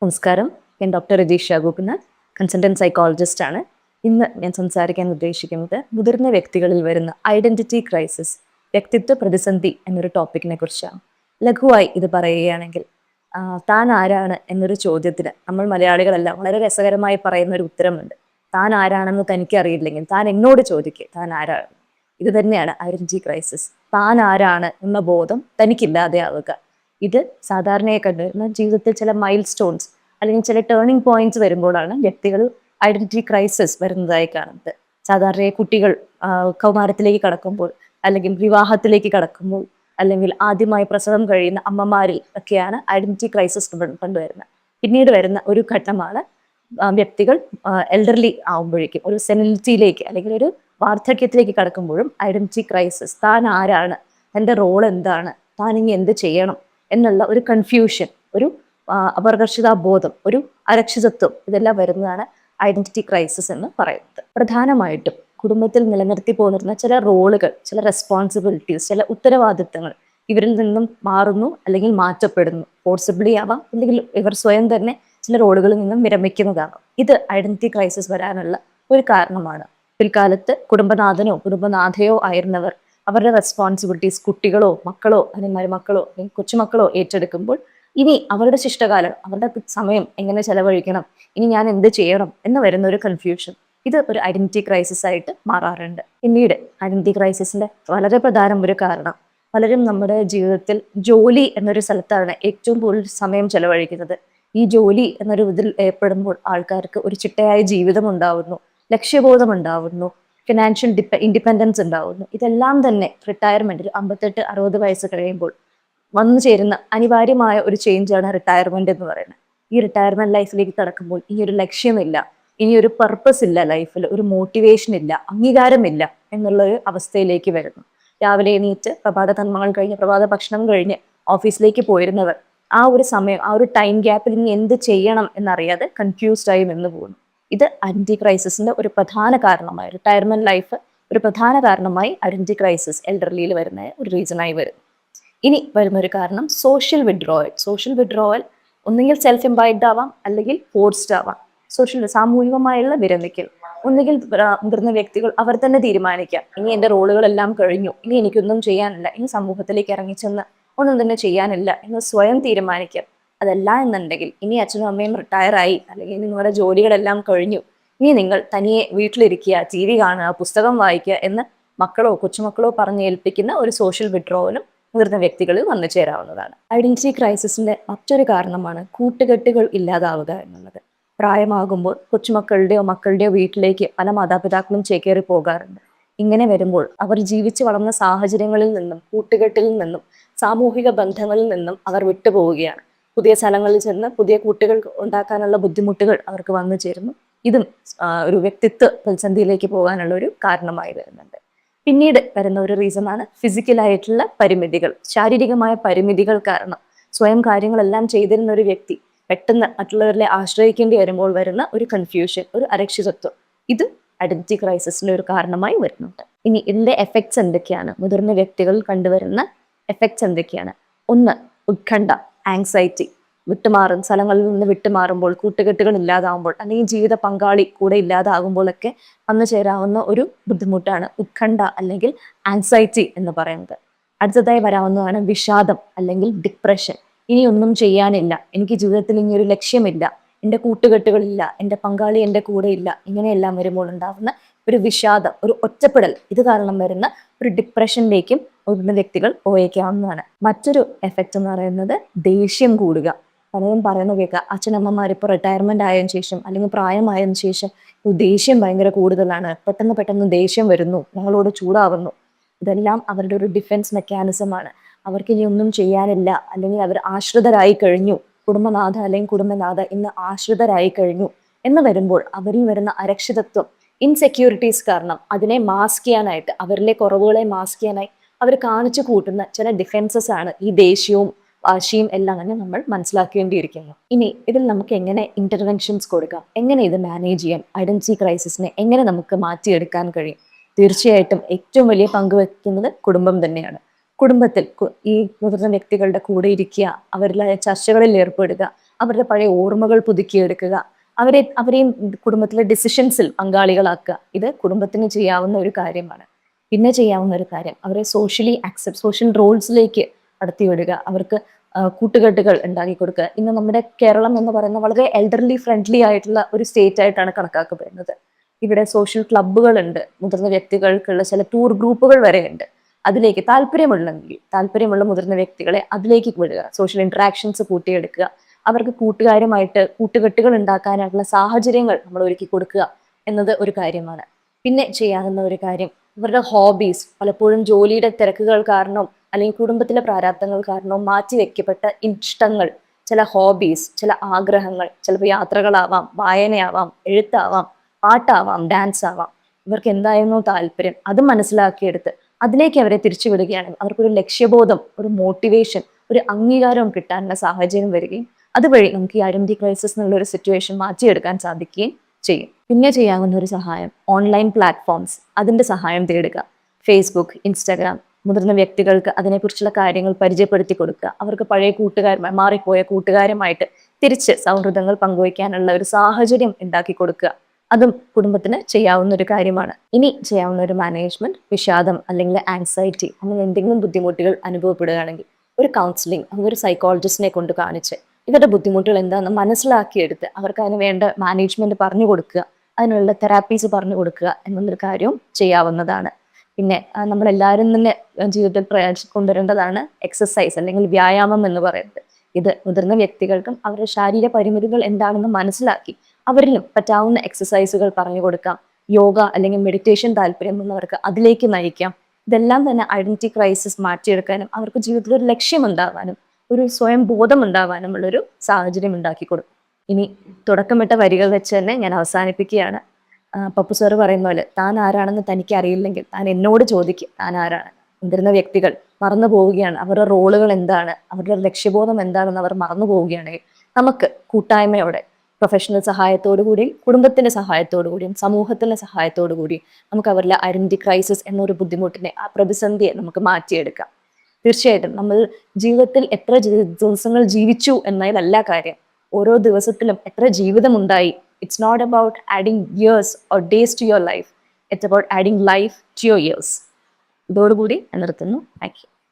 നമസ്കാരം. ഞാൻ doctor Rajisha Gopinath, consultant psychologist ആണ്. ഇന്ന് ഞാൻ സംസാരിക്കാൻ ഉദ്ദേശിക്കുന്നത് മുതിർന്ന വ്യക്തികളിൽ വരുന്ന ഐഡന്റിറ്റി ക്രൈസിസ്, വ്യക്തിത്വ പ്രതിസന്ധി എന്നൊരു ടോപ്പിക്കിനെ കുറിച്ചാണ്. ലഘുവായി ഇത് പറയുകയാണെങ്കിൽ, താൻ ആരാണ് എന്നൊരു ചോദ്യത്തിന് നമ്മൾ മലയാളികളെല്ലാം വളരെ രസകരമായി പറയുന്ന ഒരു ഉത്തരമുണ്ട്. താൻ ആരാണെന്ന് തനിക്ക് അറിയില്ലെങ്കിൽ താൻ എന്നോട് ചോദിക്കുക താൻ ആരാണ്. ഇത് തന്നെയാണ് ഐഡന്റിറ്റി ക്രൈസിസ്. താൻ ആരാണ് എന്ന ബോധം തനിക്കില്ലാതെ ആവുക. ഇത് സാധാരണയായി കണ്ടുവരുന്ന ജീവിതത്തിൽ ചില മൈൽ സ്റ്റോൺസ് അല്ലെങ്കിൽ ചില ടേണിംഗ് പോയിന്റ്സ് വരുമ്പോഴാണ് വ്യക്തികൾ ഐഡന്റിറ്റി ക്രൈസിസ് വരുന്നതായി കാണുന്നത്. സാധാരണയായി കുട്ടികൾ കൗമാരത്തിലേക്ക് കടക്കുമ്പോൾ, അല്ലെങ്കിൽ വിവാഹത്തിലേക്ക് കടക്കുമ്പോൾ, അല്ലെങ്കിൽ ആദ്യമായി പ്രസവം കഴിയുന്ന അമ്മമാരിൽ ഒക്കെയാണ് ഐഡന്റിറ്റി ക്രൈസിസ് കണ്ടുവരുന്നത്. പിന്നീട് വരുന്ന ഒരു ഘട്ടമാണ് വ്യക്തികൾ എൽഡർലി ആവുമ്പോഴേക്കും ഒരു സെനിലിറ്റിയിലേക്ക് അല്ലെങ്കിൽ ഒരു വാർദ്ധക്യത്തിലേക്ക് കടക്കുമ്പോഴും ഐഡന്റിറ്റി ക്രൈസിസ്, താൻ ആരാണ്, തൻ്റെ റോൾ എന്താണ്, താൻ ഇനി എന്ത് ചെയ്യണം എന്നുള്ള ഒരു കൺഫ്യൂഷൻ, ഒരു അപകർഷതാബോധം, ഒരു അരക്ഷിതത്വം, ഇതെല്ലാം വരുന്നതാണ് ഐഡന്റിറ്റി ക്രൈസിസ് എന്ന് പറയുന്നത്. പ്രധാനമായിട്ടും കുടുംബത്തിൽ നിലനിർത്തി പോന്നിരുന്ന ചില റോളുകൾ, ചില റെസ്പോൺസിബിലിറ്റീസ്, ചില ഉത്തരവാദിത്തങ്ങൾ ഇവരിൽ നിന്നും മാറുന്നു അല്ലെങ്കിൽ മാറ്റപ്പെടുന്നു. ഫോഴ്സിബിളി ആവാം, അല്ലെങ്കിൽ ഇവർ സ്വയം തന്നെ ചില റോളുകളിൽ നിന്നും വിരമിക്കുന്നതാകാം. ഇത് ഐഡന്റിറ്റി ക്രൈസിസ് വരാനുള്ള ഒരു കാരണമാണ്. പിൽക്കാലത്ത് കുടുംബനാഥനോ കുടുംബനാഥയോ ആയിരുന്നവർ അവരുടെ റെസ്പോൺസിബിലിറ്റീസ് കുട്ടികളോ മക്കളോ അല്ലെങ്കിൽ മരുമക്കളോ അല്ലെങ്കിൽ കൊച്ചുമക്കളോ ഏറ്റെടുക്കുമ്പോൾ ഇനി അവരുടെ ശിഷ്ടകാലം, അവരുടെ സമയം എങ്ങനെ ചെലവഴിക്കണം, ഇനി ഞാൻ എന്ത് ചെയ്യണം എന്ന് വരുന്ന ഒരു കൺഫ്യൂഷൻ, ഇത് ഒരു ഐഡന്റിറ്റി ക്രൈസിസ് ആയിട്ട് മാറാറുണ്ട്. പിന്നീട് ഐഡന്റിറ്റി ക്രൈസിസിന്റെ വളരെ പ്രധാന ഒരു കാരണം, പലരും നമ്മുടെ ജീവിതത്തിൽ ജോലി എന്നൊരു സ്ഥലത്താണ് ഏറ്റവും കൂടുതൽ സമയം ചെലവഴിക്കുന്നത്. ഈ ജോലി എന്നൊരു ഇതിൽ ഏർപ്പെടുമ്പോൾ ആൾക്കാർക്ക് ഒരു ചിട്ടയായ ജീവിതം ഉണ്ടാവുന്നു, ലക്ഷ്യബോധം ഉണ്ടാവുന്നു, ഫിനാൻഷ്യൽ ഇൻഡിപെൻഡൻസ് ഉണ്ടാവുന്നു. ഇതെല്ലാം തന്നെ റിട്ടയർമെന്റ്, ഒരു 58-60 വയസ്സ് കഴിയുമ്പോൾ വന്നു ചേരുന്ന അനിവാര്യമായ ഒരു ചേഞ്ചാണ് റിട്ടയർമെന്റ് എന്ന് പറയുന്നത്. ഈ റിട്ടയർമെന്റ് ലൈഫിലേക്ക് കടക്കുമ്പോൾ ഇനി ഒരു ലക്ഷ്യമില്ല, ഇനി ഒരു പർപ്പസ് ഇല്ല ലൈഫിൽ, ഒരു മോട്ടിവേഷൻ ഇല്ല, അംഗീകാരമില്ല എന്നുള്ള ഒരു അവസ്ഥയിലേക്ക് വരുന്നു. രാവിലെ എണീറ്റ് പ്രഭാത കർമ്മങ്ങൾ കഴിഞ്ഞ് പ്രഭാത ഭക്ഷണം കഴിഞ്ഞ് ഓഫീസിലേക്ക് പോയിരുന്നവർ ആ ഒരു സമയം, ആ ഒരു ടൈം ഗ്യാപ്പിൽ ഇനി എന്ത് ചെയ്യണം എന്നറിയാതെ കൺഫ്യൂസ്ഡ് ആയി നിന്ന് പോകുന്നു. ഇത് ഐഡന്റിറ്റി ക്രൈസിസിന്റെ ഒരു പ്രധാന കാരണമായി, റിട്ടയർമെന്റ് ലൈഫ് ഒരു പ്രധാന കാരണമായി ഐഡന്റിറ്റി ക്രൈസിസ് എൽഡർലിയിൽ വരുന്ന ഒരു റീസണായി വരുന്നു. ഇനി വരുന്നൊരു കാരണം സോഷ്യൽ വിഡ്രോവൽ. സോഷ്യൽ വിഡ്രോവൽ ഒന്നുകിൽ സെൽഫ് എംപൈൽഡ് ആവാം, അല്ലെങ്കിൽ ഫോഴ്സ്ഡ് ആവാം. സാമൂഹികമായുള്ള വിരമിക്കൽ. ഒന്നുകിൽ മുതിർന്ന വ്യക്തികൾ അവർ തന്നെ തീരുമാനിക്കാം, ഇനി എൻ്റെ റോളുകളെല്ലാം കഴിഞ്ഞു, ഇനി എനിക്കൊന്നും ചെയ്യാനില്ല, ഇനി സമൂഹത്തിലേക്ക് ഇറങ്ങിച്ചെന്ന് ഒന്നും തന്നെ ചെയ്യാനില്ല എന്ന് സ്വയം തീരുമാനിക്കാം. അതല്ല എന്നുണ്ടെങ്കിൽ ഇനി അച്ഛനും അമ്മയും റിട്ടയറായി, അല്ലെങ്കിൽ നിങ്ങളുടെ ജോലികളെല്ലാം കഴിഞ്ഞു, ഇനി നിങ്ങൾ തനിയെ വീട്ടിലിരിക്കുക, TV കാണുക, പുസ്തകം വായിക്കുക എന്ന് മക്കളോ കൊച്ചുമക്കളോ പറഞ്ഞ് ഏൽപ്പിക്കുന്ന ഒരു സോഷ്യൽ വിഡ്രോവലും മുതിർന്ന വ്യക്തികളിൽ വന്നു ചേരാവുന്നതാണ്. ഐഡന്റിറ്റി ക്രൈസിസിന്റെ മറ്റൊരു കാരണമാണ് കൂട്ടുകെട്ടുകൾ ഇല്ലാതാവുക എന്നുള്ളത്. പ്രായമാകുമ്പോൾ കൊച്ചുമക്കളുടെയോ മക്കളുടെയോ വീട്ടിലേക്ക് പല മാതാപിതാക്കളും ചേക്കേറി പോകാറുണ്ട്. ഇങ്ങനെ വരുമ്പോൾ അവർ ജീവിച്ചു വളർന്ന സാഹചര്യങ്ങളിൽ നിന്നും കൂട്ടുകെട്ടിൽ നിന്നും സാമൂഹിക ബന്ധങ്ങളിൽ നിന്നും അവർ വിട്ടുപോവുകയാണ്. പുതിയ സ്ഥലങ്ങളിൽ ചെന്ന് പുതിയ കൂട്ടുകൾ ഉണ്ടാക്കാനുള്ള ബുദ്ധിമുട്ടുകൾ അവർക്ക് വന്നു ചേരുന്നു. ഇതും ഒരു വ്യക്തിത്വ പ്രതിസന്ധിയിലേക്ക് പോകാനുള്ള ഒരു കാരണമായി വരുന്നുണ്ട്. പിന്നീട് വരുന്ന ഒരു റീസണാണ് ഫിസിക്കലായിട്ടുള്ള പരിമിതികൾ, ശാരീരികമായ പരിമിതികൾ കാരണം സ്വയം കാര്യങ്ങളെല്ലാം ചെയ്തിരുന്ന ഒരു വ്യക്തി പെട്ടെന്ന് മറ്റുള്ളവരിലെ ആശ്രയിക്കേണ്ടി വരുമ്പോൾ വരുന്ന ഒരു കൺഫ്യൂഷൻ, ഒരു അരക്ഷിതത്വം, ഇത് ഐഡന്റിറ്റി ക്രൈസിസിന്റെ ഒരു കാരണമായി വരുന്നുണ്ട്. ഇനി ഇതിന്റെ എഫക്ട്സ് എന്തൊക്കെയാണ്, മുതിർന്ന വ്യക്തികളിൽ കണ്ടുവരുന്ന എഫക്ട്സ് എന്തൊക്കെയാണ്? ഒന്ന്, ഉത്കണ്ഠ, ആങ്സൈറ്റി. സ്ഥലങ്ങളിൽ നിന്ന് വിട്ടുമാറുമ്പോൾ, കൂട്ടുകെട്ടുകൾ ഇല്ലാതാവുമ്പോൾ, അല്ലെങ്കിൽ ജീവിത പങ്കാളി കൂടെ ഇല്ലാതാകുമ്പോഴൊക്കെ വന്നു ചേരാവുന്ന ഒരു ബുദ്ധിമുട്ടാണ് ഉത്കണ്ഠ അല്ലെങ്കിൽ ആങ്സൈറ്റി എന്ന് പറയുന്നത്. അടുത്തതായി വരാവുന്നതാണ് വിഷാദം അല്ലെങ്കിൽ ഡിപ്രഷൻ. ഇനി ഒന്നും ചെയ്യാനില്ല, എനിക്ക് ജീവിതത്തിൽ ഇനി ഒരു ലക്ഷ്യമില്ല, എൻ്റെ കൂട്ടുകെട്ടുകളില്ല, എൻ്റെ പങ്കാളി എൻ്റെ കൂടെ ഇല്ല, ഇങ്ങനെയെല്ലാം വരുമ്പോൾ ഉണ്ടാകുന്ന ഒരു വിഷാദം, ഒരു ഒറ്റപ്പെടൽ, ഇത് കാരണം വരുന്ന ഒരു ഡിപ്രഷനിലേക്കും മുതിർന്ന വ്യക്തികൾ പോയേക്കാവുന്നതാണ്. മറ്റൊരു എഫക്റ്റ് എന്ന് പറയുന്നത് ദേഷ്യം കൂടുക. പലരും പറയുന്ന കേൾക്കുക, അച്ഛനമ്മമാർ ഇപ്പോൾ റിട്ടയർമെന്റ് ആയതിനു ശേഷം അല്ലെങ്കിൽ പ്രായമായതിനു ശേഷം ദേഷ്യം ഭയങ്കര കൂടുതലാണ്, പെട്ടെന്ന് ദേഷ്യം വരുന്നു, ഞങ്ങളോട് ചൂടാവുന്നു. ഇതെല്ലാം അവരുടെ ഒരു ഡിഫൻസ് മെക്കാനിസമാണ്. അവർക്ക് ഇനി ഒന്നും ചെയ്യാനില്ല, അല്ലെങ്കിൽ അവർ ആശ്രിതരായി കഴിഞ്ഞു, കുടുംബനാഥ അല്ലെങ്കിൽ കുടുംബനാഥ ഇന്ന് ആശ്രിതരായി കഴിഞ്ഞു എന്ന് വരുമ്പോൾ അവരിൽ വരുന്ന അരക്ഷിതത്വം, ഇൻസെക്യൂരിറ്റീസ് കാരണം അതിനെ മാസ്ക് ചെയ്യാനായിട്ട്, അവരിലെ കുറവുകളെ മാസ്ക് ചെയ്യാനായി അവർ കാണിച്ചു കൂട്ടുന്ന ചില ഡിഫൻസസ് ആണ് ഈ ദേഷ്യവും വാശിയും എല്ലാം തന്നെ നമ്മൾ മനസ്സിലാക്കേണ്ടിയിരിക്കുന്നു. ഇനി ഇതിൽ നമുക്ക് എങ്ങനെ ഇന്റർവെൻഷൻസ് കൊടുക്കാം, എങ്ങനെ ഇത് മാനേജ് ചെയ്യാൻ, ഐഡന്റിറ്റി ക്രൈസിസിനെ എങ്ങനെ നമുക്ക് മാറ്റിയെടുക്കാൻ കഴിയും? തീർച്ചയായിട്ടും ഏറ്റവും വലിയ പങ്ക് വഹിക്കുന്നത് കുടുംബം തന്നെയാണ്. കുടുംബത്തിൽ ഈ മുതിർന്ന വ്യക്തികളുടെ കൂടെ ഇരിക്കുക, അവരിലെ ചർച്ചകളിൽ ഏർപ്പെടുക, അവരുടെ പഴയ ഓർമ്മകൾ പുതുക്കിയെടുക്കുക, അവരെയും കുടുംബത്തിലെ ഡിസിഷൻസിൽ പങ്കാളികളാക്കുക. ഇത് കുടുംബത്തിന് ചെയ്യാവുന്ന ഒരു കാര്യമാണ്. പിന്നെ ചെയ്യാവുന്ന ഒരു കാര്യം, അവരെ സോഷ്യൽ റോൾസിലേക്ക് കടത്തിവിടുക, അവർക്ക് കൂട്ടുകെട്ടുകൾ ഉണ്ടാക്കി കൊടുക്കുക. ഇന്ന് നമ്മുടെ കേരളം എന്ന് പറയുന്ന വളരെ എൽഡർലി ഫ്രണ്ട്ലി ആയിട്ടുള്ള ഒരു സ്റ്റേറ്റ് ആയിട്ടാണ് കണക്കാക്കപ്പെടുന്നത്. ഇവിടെ സോഷ്യൽ ക്ലബ്ബുകളുണ്ട്, മുതിർന്ന വ്യക്തികൾക്കുള്ള ചില ടൂർ ഗ്രൂപ്പുകൾ വരെ ഉണ്ട്. അതിലേക്ക് താല്പര്യമുള്ള മുതിർന്ന വ്യക്തികളെ അതിലേക്ക് വിടുക, സോഷ്യൽ ഇന്ററാക്ഷൻസ് കൂട്ടിയെടുക്കുക, അവർക്ക് കൂട്ടുകെട്ടുകൾ ഉണ്ടാക്കാനായിട്ടുള്ള സാഹചര്യങ്ങൾ നമ്മൾ ഒരുക്കി കൊടുക്കുക എന്നത് ഒരു കാര്യമാണ്. പിന്നെ ചെയ്യാവുന്ന ഒരു കാര്യം, ഇവരുടെ ഹോബീസ്, പലപ്പോഴും ജോലിയുടെ തിരക്കുകൾ കാരണം അല്ലെങ്കിൽ കുടുംബത്തിലെ പ്രാരാബ്ദങ്ങൾ കാരണവും മാറ്റിവെക്കപ്പെട്ട ഇഷ്ടങ്ങൾ, ചില ഹോബീസ്, ചില ആഗ്രഹങ്ങൾ, ചിലപ്പോൾ യാത്രകളാവാം, വായനയാവാം, എഴുത്താവാം, പാട്ടാവാം, ഡാൻസ് ആവാം, ഇവർക്ക് എന്തായിരുന്നു താല്പര്യം അത് മനസ്സിലാക്കിയെടുത്ത് അതിലേക്ക് അവരെ തിരിച്ചുവിടുകയാണെങ്കിൽ അവർക്കൊരു ലക്ഷ്യബോധം, ഒരു മോട്ടിവേഷൻ, ഒരു അംഗീകാരവും കിട്ടാനുള്ള സാഹചര്യം വരികയും അതുവഴി നമുക്ക് ഈ ഐഡന്റിറ്റി ക്രൈസിസ് എന്നുള്ള ഒരു സിറ്റുവേഷൻ മാറ്റിയെടുക്കാൻ സാധിക്കുകയും ചെയ്യും. പിന്നെ ചെയ്യാവുന്ന ഒരു സഹായം, ഓൺലൈൻ പ്ലാറ്റ്ഫോംസ്, അതിന്റെ സഹായം തേടുക. ഫേസ്ബുക്ക്, ഇൻസ്റ്റാഗ്രാം, മുതിർന്ന വ്യക്തികൾക്ക് അതിനെക്കുറിച്ചുള്ള കാര്യങ്ങൾ പരിചയപ്പെടുത്തി കൊടുക്കുക. അവർക്ക് മാറിപ്പോയ കൂട്ടുകാരുമായിട്ട് തിരിച്ച് സൗഹൃദങ്ങൾ പങ്കുവയ്ക്കാനുള്ള ഒരു സാഹചര്യം ഉണ്ടാക്കി കൊടുക്കുക. അതും കുടുംബത്തിന് ചെയ്യാവുന്ന ഒരു കാര്യമാണ്. ഇനി ചെയ്യാവുന്ന ഒരു മാനേജ്മെന്റ്, വിഷാദം അല്ലെങ്കിൽ ആൻസൈറ്റി അങ്ങനെ എന്തെങ്കിലും ബുദ്ധിമുട്ടുകൾ അനുഭവപ്പെടുകയാണെങ്കിൽ ഒരു കൗൺസിലിംഗ്, ഒരു സൈക്കോളജിസ്റ്റിനെ കൊണ്ട് കാണിച്ച് ഇവരുടെ ബുദ്ധിമുട്ടുകൾ എന്താണെന്ന് മനസ്സിലാക്കിയെടുത്ത് അവർക്ക് അതിന് വേണ്ട മാനേജ്മെന്റ് പറഞ്ഞു കൊടുക്കുക, അതിനുള്ള തെറാപ്പീസ് പറഞ്ഞു കൊടുക്കുക എന്നൊരു കാര്യവും ചെയ്യാവുന്നതാണ്. പിന്നെ നമ്മളെല്ലാവരും തന്നെ ജീവിതത്തിൽ കൊണ്ടുവരേണ്ടതാണ് എക്സസൈസ് അല്ലെങ്കിൽ വ്യായാമം എന്ന് പറയുന്നത്. ഇത് മുതിർന്ന വ്യക്തികൾക്കും അവരുടെ ശാരീരിക പരിമിതികൾ എന്താണെന്ന് മനസ്സിലാക്കി അവരിലും പറ്റാവുന്ന എക്സസൈസുകൾ പറഞ്ഞു കൊടുക്കാം. യോഗ അല്ലെങ്കിൽ മെഡിറ്റേഷൻ താല്പര്യമുള്ളവർക്ക് അതിലേക്ക് നയിക്കാം. ഇതെല്ലാം തന്നെ ഐഡന്റിറ്റി ക്രൈസിസ് മാറ്റിയെടുക്കാനും അവർക്ക് ജീവിതത്തിൽ ഒരു ലക്ഷ്യമുണ്ടാവാനും ഒരു സ്വയം ബോധം ഉണ്ടാവാനുമുള്ളൊരു സാഹചര്യം ഉണ്ടാക്കി കൊടുക്കും. ഇനി തുടക്കമിട്ട വരികൾ വെച്ച് തന്നെ ഞാൻ അവസാനിപ്പിക്കുകയാണ്. പപ്പു സാറ് പറയുന്ന പോലെ, താൻ ആരാണെന്ന് തനിക്ക് അറിയില്ലെങ്കിൽ താൻ എന്നോട് ചോദിക്കും താൻ ആരാണ്. മുതിർന്ന വ്യക്തികൾ മറന്നു പോവുകയാണ്, അവരുടെ റോളുകൾ എന്താണ്, അവരുടെ ലക്ഷ്യബോധം എന്താണെന്ന് അവർ മറന്നു പോവുകയാണെങ്കിൽ നമുക്ക് കൂട്ടായ്മയോടെ, പ്രൊഫഷണൽ സഹായത്തോടു കൂടിയും കുടുംബത്തിന്റെ സഹായത്തോടു കൂടിയും സമൂഹത്തിന്റെ സഹായത്തോടു കൂടിയും നമുക്ക് അവരിലെ ഐഡന്റിറ്റി ക്രൈസിസ് എന്നൊരു ബുദ്ധിമുട്ടിനെ, ആ പ്രതിസന്ധിയെ നമുക്ക് മാറ്റിയെടുക്കാം. തീർച്ചയായിട്ടും നമ്മൾ ജീവിതത്തിൽ എത്ര ദിവസങ്ങൾ ജീവിച്ചു എന്നതിലല്ല കാര്യം, ഓരോ ദിവസത്തിലും എത്ര ജീവിതമുണ്ടായി. It's not about adding years or days to your life, it's about adding life to your years. ഇതോടുകൂടി ഞാൻ നിർത്തുന്നു. Thank U.